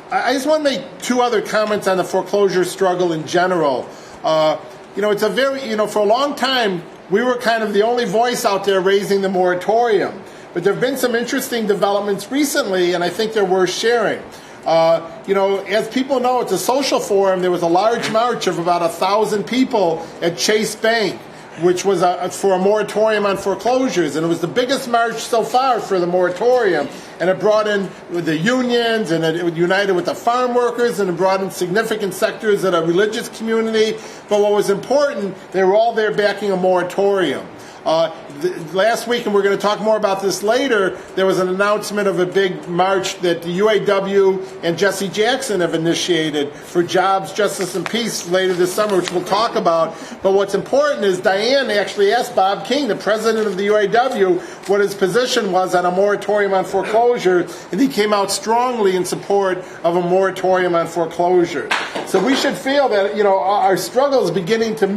I just want to make two other comments on the foreclosure struggle in general. It's a very, for a long time, we were kind of the only voice out there raising the moratorium. But there have been some interesting developments recently, and I think they're worth sharing. As people know, it's a social forum. There was a large march of about 1,000 people at Chase Bank, which was for a moratorium on foreclosures. And it was the biggest march so far for the moratorium. And it brought in the unions, and it united with the farm workers, and it brought in significant sectors of the religious community. But what was important, they were all there backing a moratorium. Last week, and we're going to talk more about this later, there was an announcement of a big march that the UAW and Jesse Jackson have initiated for jobs, justice, and peace later this summer, which we'll talk about. But what's important is Diane actually asked Bob King, the president of the UAW, what his position was on a moratorium on foreclosure, and he came out strongly in support of a moratorium on foreclosure. So we should feel that our struggle is beginning to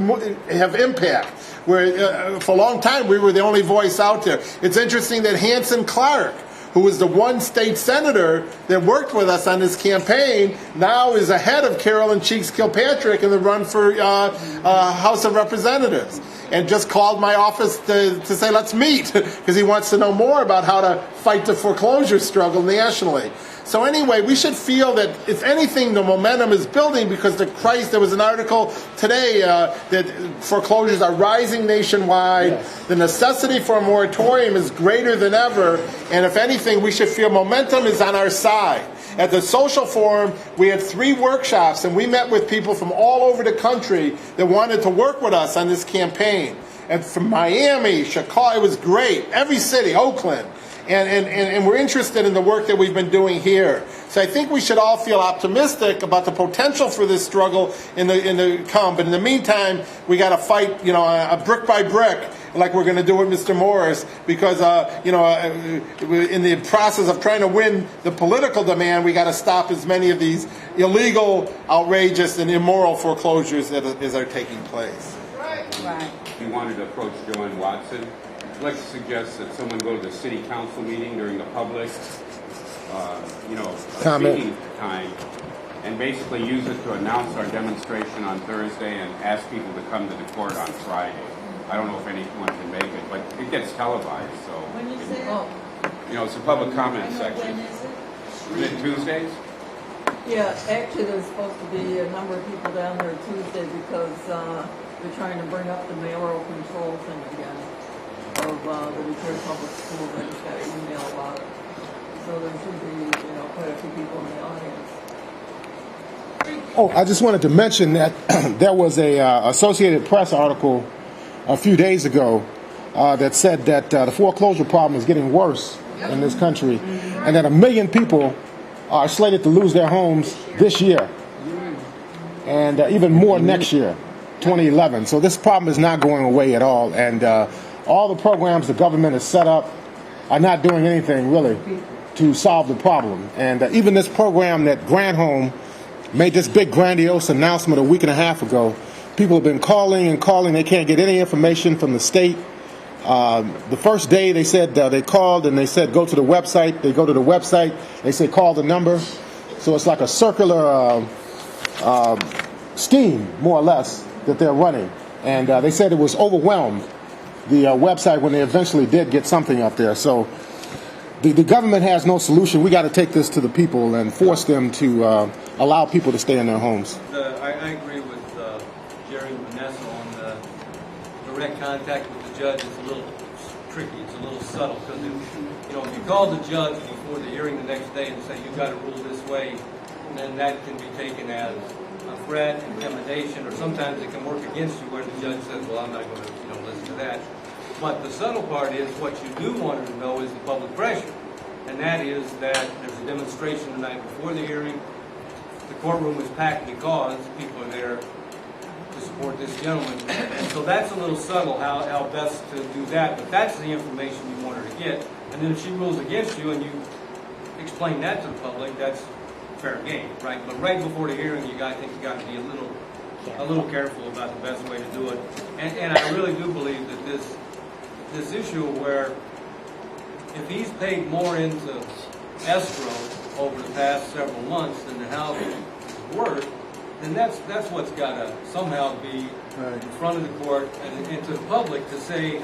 have impact. Where for a long time we were the only voice out there. It's interesting that Hanson Clark, who was the one state senator that worked with us on this campaign, now is ahead of Carolyn Cheeks Kilpatrick in the run for House of Representatives, and just called my office to say let's meet because he wants to know more about how to fight the foreclosure struggle nationally. So anyway, we should feel that, if anything, the momentum is building because there was an article today that foreclosures are rising nationwide. Yes. The necessity for a moratorium is greater than ever. And if anything, we should feel momentum is on our side. At the Social Forum, we had 3 workshops, and we met with people from all over the country that wanted to work with us on this campaign. And from Miami, Chicago, it was great. Every city, Oakland. And we're interested in the work that we've been doing here. So I think we should all feel optimistic about the potential for this struggle in the come. But in the meantime, we got to fight, a brick by brick, like we're going to do with Mr. Morris, because in the process of trying to win the political demand, we got to stop as many of these illegal, outrageous, and immoral foreclosures as are taking place. Right. We wanted to approach Joanne Watson. I'd like to suggest that someone go to the city council meeting during the public, speaking time, and basically use it to announce our demonstration on Thursday and ask people to come to the court on Friday. I don't know if anyone can make it, but it gets televised, so. When you say it's a public comment section. When is it? Is it Tuesdays? Yeah, actually there's supposed to be a number of people down there Tuesday because they're trying to bring up the mayoral control thing again of the Detroit Public Schools. I just got an email about it. So there should be, quite a few people in the audience. Oh, I just wanted to mention that there was a Associated Press article a few days ago that said that the foreclosure problem is getting worse in this country, and that 1 million people are slated to lose their homes this year, and even more next year, 2011. So this problem is not going away at all, and all the programs the government has set up are not doing anything really to solve the problem. And even this program that Granholm made this big grandiose announcement a week and a half ago, people have been calling and calling. They can't get any information from the state. The first day they said they called and they said go to the website. They go to the website. They say call the number. So it's like a circular scheme, more or less, that they're running. And they said it was overwhelmed, the website, when they eventually did get something up there. So the government has no solution. We got to take this to the people and force them to allow people to stay in their homes. I agree with Jerry and Vanessa on the direct contact with the judge. It's a little tricky. It's a little subtle because if you call the judge before the hearing the next day and say you've got to rule this way, then that can be taken as a threat, intimidation, or sometimes it can work against you where the judge says, well, I'm not going to listen to that. But the subtle part is what you do want to know is the public pressure. And that is that there's a demonstration the night before the hearing. The courtroom is packed because people are there to support this gentleman. And so that's a little subtle how best to do that. But that's the information you want her to get. And then if she rules against you and you explain that to the public, that's fair game, right? But right before the hearing, I think you got to be a little careful about the best way to do it. And I really do believe that this issue where if he's paid more into escrow over the past several months than the house is worth, then that's what's got to somehow be in front of the court and to the public to say,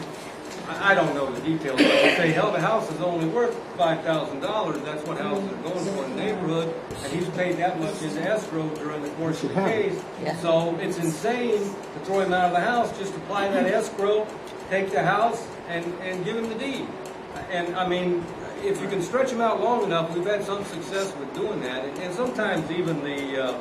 I don't know the details, but to say, hell, the house is only worth $5,000. That's what houses are going for in the neighborhood, and he's paid that much in escrow during the course of the case. Yeah. So it's insane to throw him out of the house, just apply that escrow, take the house, and give him the deed. And I mean, if you can stretch them out long enough, we've had some success with doing that. And sometimes even the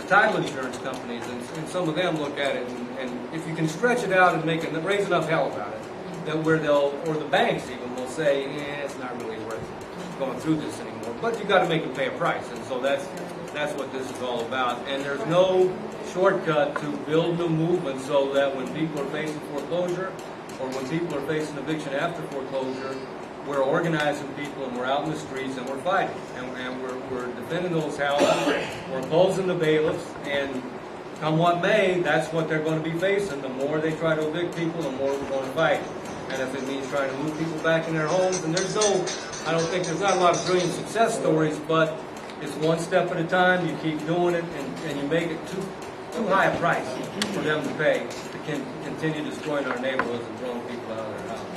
title insurance companies and some of them look at it, and if you can stretch it out and raise enough hell about it, that where or the banks even will say, it's not really worth going through this anymore. But you got to make them pay a price, and so that's what this is all about. And there's no shortcut to building a movement so that when people are facing foreclosure, or when people are facing eviction after foreclosure, we're organizing people and we're out in the streets and we're fighting. And we're defending those houses, we're opposing the bailiffs, and come what may, that's what they're going to be facing. The more they try to evict people, the more we're going to fight. And if it means trying to move people back in their homes, and there's not a lot of brilliant success stories, but it's one step at a time. You keep doing it, and you make it too high a price for them to pay to continue destroying our neighborhoods and throwing people out of their houses.